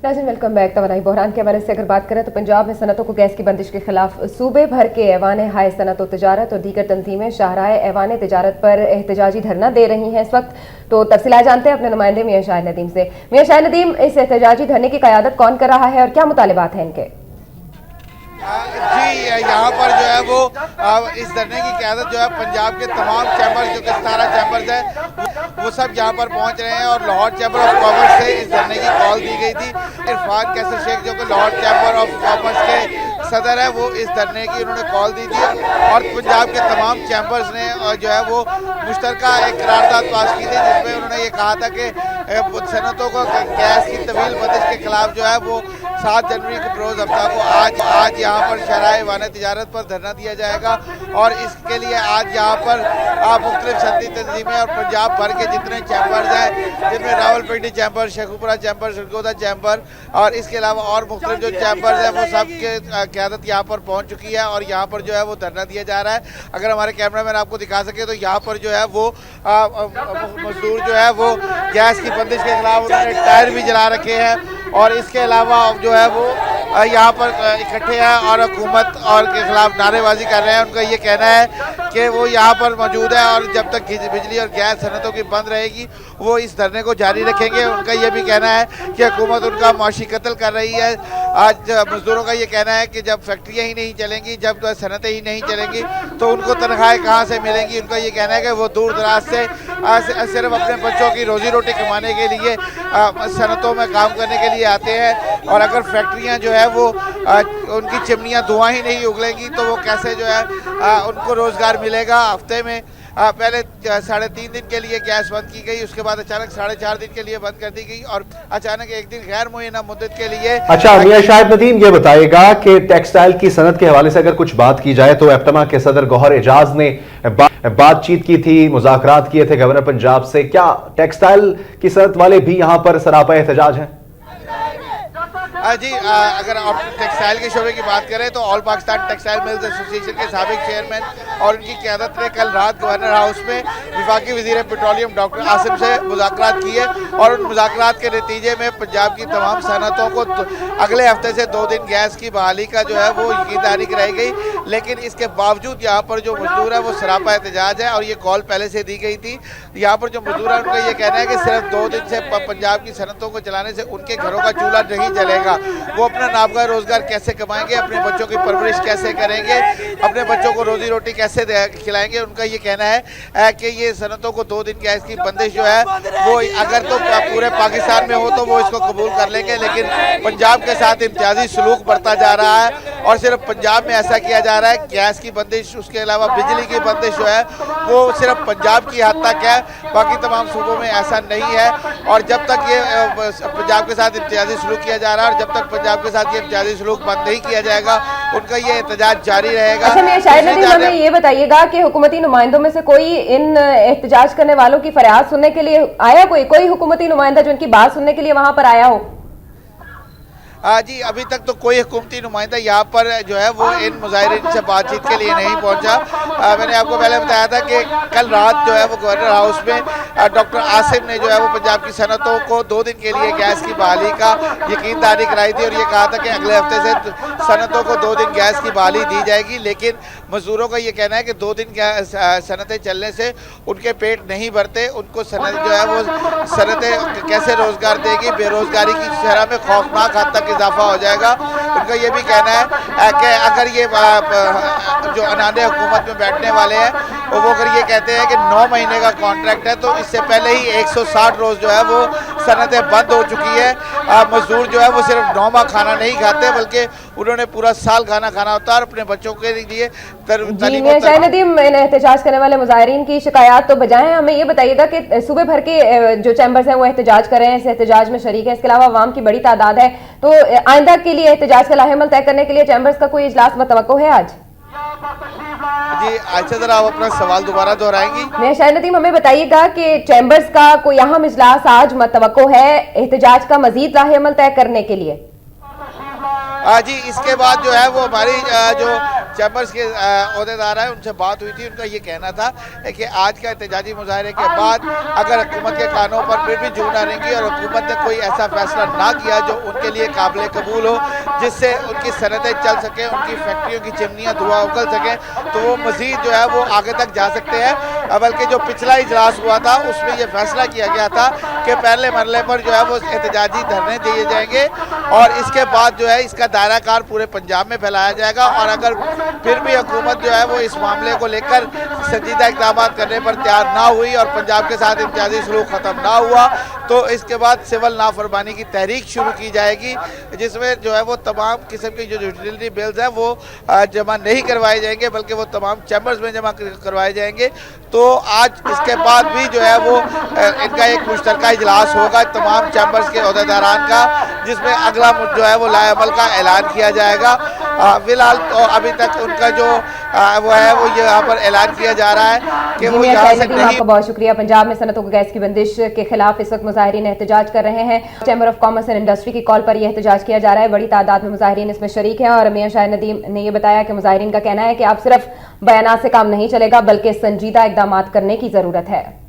नाज़रीन welcome back. तवानाई बहरान के हवाले से अगर बात करें तो पंजाब में सनतों को गैस की बंदिश के खिलाफ सूबे भर के ऐवान हाय सनत व तजारत और दीगर तंजीमें शाहराए ऐवान तजारत पर एहतजाजी धरना दे रही हैं इस वक्त। तो तफसीलात जानते हैं अपने नुमाइंदे मियां शाहिद नदीम से। मियां शाहिद नदीम, इस एहतजाजी धरने की क़यादत कौन कर रहा है और क्या मुतालिबात हैं इनके? जी, यहाँ पर जो है वो इस धरने की क़यादत जो है पंजाब के तमाम चैम्बर्स, जो कि 17 चैम्बर्स है, वो सब यहाँ पर पहुँच रहे हैं। और लाहौर चैम्बर ऑफ कॉमर्स से इस धरने की कॉल दी गई थी। इरफान कैसर शेख, जो कि लाहौर चैम्बर ऑफ कॉमर्स के सदर है, वो इस धरने की उन्होंने कॉल दी थी। और पंजाब के तमाम चैम्बर्स ने जो है वो मुश्तरका एक करारदाद पास की थी, जिसमें उन्होंने ये कहा था कि सनतों को गैस की तवील बंदिश के खिलाफ जो है वो 7 जनवरी के रोज़ हफ्ता को आज यहाँ पर शराय वाने तिजारत पर धरना दिया जाएगा। और इसके लिए आज यहाँ पर मुख्तलिफ सनती तंजीमें और पंजाब भर के जितने चैम्बर्स हैं, जिनमें Rawalpindi chamber, Sheikhupura chamber, Sargodha chamber और इसके अलावा और मुख्तलिफ जो चैम्बर्स हैं, वो सब के क़यादत यहाँ पर पहुँच चुकी है। और यहाँ पर जो है वो धरना दिया जा रहा है। अगर हमारे कैमरामैन आपको दिखा सके तो यहाँ पर जो है वो मजदूर जो है वो गैस की बंदिश के खिलाफ उन्होंने टायर भी जला रखे हैं। और इसके अलावा जो है वो यहाँ पर इकट्ठे हैं और हुकूमत और के खिलाफ नारेबाजी कर रहे हैं। उनका ये कहना है कि वो यहाँ पर मौजूद है और जब तक बिजली और गैस सनतों की बंद रहेगी वो इस धरने को जारी रखेंगे। उनका ये भी कहना है कि हुकूमत उनका माशी कत्ल कर रही है। आज मजदूरों का ये कहना है कि जब फैक्ट्रियाँ ही नहीं चलेंगी, जब सनतें ही नहीं चलेंगी तो उनको तनख्वाहें कहाँ से मिलेंगी। उनका ये कहना है कि वो दूर दराज से सिर्फ अपने बच्चों की रोजी रोटी कमाने के लिए सनतों में काम करने के लिए आते हैं। और अगर फैक्ट्रियाँ जो है वो उनकी चिमनियाँ धुआं ही नहीं उगलेंगी तो वो कैसे जो है उनको रोज़गार मिलेगा। हफ्ते में पहले 3.5 दिन के लिए गैस बंद की गई, उसके बाद अचानक 4.5 दिन के लिए बंद कर दी गई और अचानक एक दिन गैर मुय्यना मुद्दत के लिए। अच्छा मियां शाहिद नदीम, ये बताइएगा कि टेक्सटाइल की सनत के हवाले से अगर कुछ बात की जाए तो एप्टमा के सदर गौहर एजाज ने बातचीत की थी, मुज़ाकरात किए थे गवर्नर पंजाब से। क्या टेक्सटाइल की सनत वाले भी यहाँ पर सरापा एहतजाज हैं? जी, अगर आप टेक्सटाइल के शोबे की बात करें तो all Pakistan textile mills association के साबिक चेयरमैन और उनकी क़यादत ने कल रात गवर्नर हाउस में वफाकी वज़ीर पेट्रोलियम डॉक्टर आसिम से मुज़ाकरात किए। और उन मुज़ाकरात के नतीजे में पंजाब की तमाम सनतों को अगले हफ्ते से 2 दिन गैस की बहाली का जो है वो यकीनदारी कराई गई। लेकिन इसके बावजूद यहाँ पर जो मजदूर है वो सरापा एहतजाज है और ये कॉल पहले से दी गई थी। यहाँ पर जो मजदूर है उनका ये कहना है कि सिर्फ 2 दिन से पंजाब की सनतों को चलाने से उनके घरों का चूल्हा नहीं जलेगा। वो अपना नामगा रोजगार कैसे कमाएंगे, अपने बच्चों की परवरिश कैसे करेंगे, अपने बच्चों को रोजी रोटी कैसे खिलाएंगे। उनका ये कहना है कि ये सनतों को 2 दिन गैस की बंदिश जो है वो अगर तो पूरे पाकिस्तान में हो तो वो इसको कबूल कर लेंगे, लेकिन पंजाब के साथ इम्तियाजी सलूक बढ़ता जा रहा है। और सिर्फ पंजाब में ऐसा किया जा रहा है, गैस की बंदिश, उसके अलावा बिजली की बंदिश जो है वो सिर्फ पंजाब की हद तक है, बाकी तमाम सूबों में ऐसा नहीं है। और जब तक ये पंजाब के साथ इम्तियाजी सलूक किया जा रहा है और जब तक पंजाब के साथ ये इम्तियाजी सलूक बंद नहीं किया जाएगा उनका ये एहतजाज जारी रहेगा। अच्छा मैं शायद नदीम, हमें ये बताइएगा कि हुकूमती नुमाइंदों में से कोई इन एहतजाज करने वालों की फरियाद सुनने के लिए आया? कोई हुकूमती नुमाइंदा जो इनकी बात सुनने के लिए वहां पर आया हो? जी, अभी तक तो कोई हुकूमती नुमाइंदा यहाँ पर जो है वो इन मुजाहिरीन से बातचीत के लिए नहीं पहुँचा। मैंने आपको पहले बताया था कि कल रात जो है वो गवर्नर हाउस में डॉक्टर आसिम ने जो है वो पंजाब की सनतों को 2 दिन के लिए गैस की बहाली का यकीनदारी कराई थी और ये कहा था कि अगले हफ्ते से सनतों को 2 दिन गैस की बहाली दी जाएगी। लेकिन मजदूरों का ये कहना है कि 2 दिन सनतें चलने से उनके पेट नहीं भरते, उनको सनत जो है वो सनतें कैसे रोज़गार देगी, बेरोज़गारी की शरह में खौफनाक हद तक इजाफा हो जाएगा। उनका ये भी कहना है कि अगर ये जो अनाने हुकूमत में बैठने वाले हैं वो अगर ये कहते हैं कि 9 महीने का कॉन्ट्रैक्ट है तो इससे पहले ही 160 रोज़ जो है वो सनतें बंद हो चुकी है। मजदूर जो है वो सिर्फ 9 माह खाना नहीं खाते बल्कि उन्होंने पूरा साल खाना खाना होता है और अपने बच्चों के लिए शाहिद नदीम, एहतजाज करने वाले मुजाहिरीन की शिकायत तो बजाय हमें ये बताइएगा कि सूबे भर के जो चैम्बर्स हैं वो एहतजाज कर रहे हैं, इस एहतजाज में शरीक है, इसके अलावा अवाम की बड़ी तादाद है, तो आइंदा के लिए एहतजाज का लाहेमल तय करने के लिए चैम्बर्स का कोई इजलास मुतवक्को है आज? जी, अच्छा जरा आप अपना सवाल दोबारा दोहराएंगी? मैं शाहिद नदीम, हमें बताइएगा कि चैम्बर्स का कोई अहम इजलास आज मुतवक्को है एहतजाज का मजीद लाहेमल तय करने के लिए? जी, इसके बाद जो है वो हमारी जो चैम्बर्स के अहदेदार हैं उनसे बात हुई थी। उनका ये कहना था कि आज का एहतजाजी मुजाहरे के बाद अगर हुकूमत के कानों पर फिर भी जू न रहेंगी और हुकूमत ने कोई ऐसा फैसला ना किया जो उनके लिए काबिल कबूल हो, जिससे उनकी सनतें चल सकें, उनकी फैक्ट्रियों की चिमनियाँ धुआं उगल सकें, तो वो मज़ीद जो है वो आगे तक जा सकते हैं। बल्कि जो पिछला इजलास हुआ था उसमें यह फैसला किया गया था कि पहले मरले पर जो है वो एहतजाजी धरने दिए जाएंगे और इसके बाद जो है इसका दायरा कार पूरे पंजाब में फैलाया जाएगा। और अगर फिर भी हुकूमत जो है वो इस मामले को लेकर संजीदा इक़दाम करने पर तैयार ना हुई और पंजाब के साथ इम्तियाजी सलूक ख़त्म ना हुआ, तो इसके बाद सिविल नाफरमानी की तहरीक शुरू की जाएगी, जिसमें जो है वो तमाम किस्म की जो यूटिलिटी बिल्स हैं वो जमा नहीं करवाए जाएंगे, बल्कि वो तमाम चैम्बर्स में जमा करवाए जाएंगे। तो आज इसके बाद भी जो है वो इनका एक मुश्तरका इजलास होगा तमाम चैम्बर्स के अहदेदारान का, जिसमें अगला जो है वो लाएअमल का ऐलान किया जाएगा। फिलहाल तो अभी तक उनका जो वो है वो यहाँ पर ऐलान किया जा रहा है कि वो यहाँ से नहीं। आपका बहुत शुक्रिया। पंजाब में सनतों को गैस की बंदिश के खिलाफ इस वक्त मुजाहिरीन एहतजाज कर रहे हैं। Chamber of commerce and industry की कॉल पर यह एहतजाज किया जा रहा है। बड़ी तादाद में मुजाहिरीन इसमें शरीक हैं और मियां शाह नदीम ने यह बताया कि मुजाहिरीन का कहना है कि अब सिर्फ बयानात से काम नहीं चलेगा, बल्कि संजीदा इकदाम करने की जरूरत है।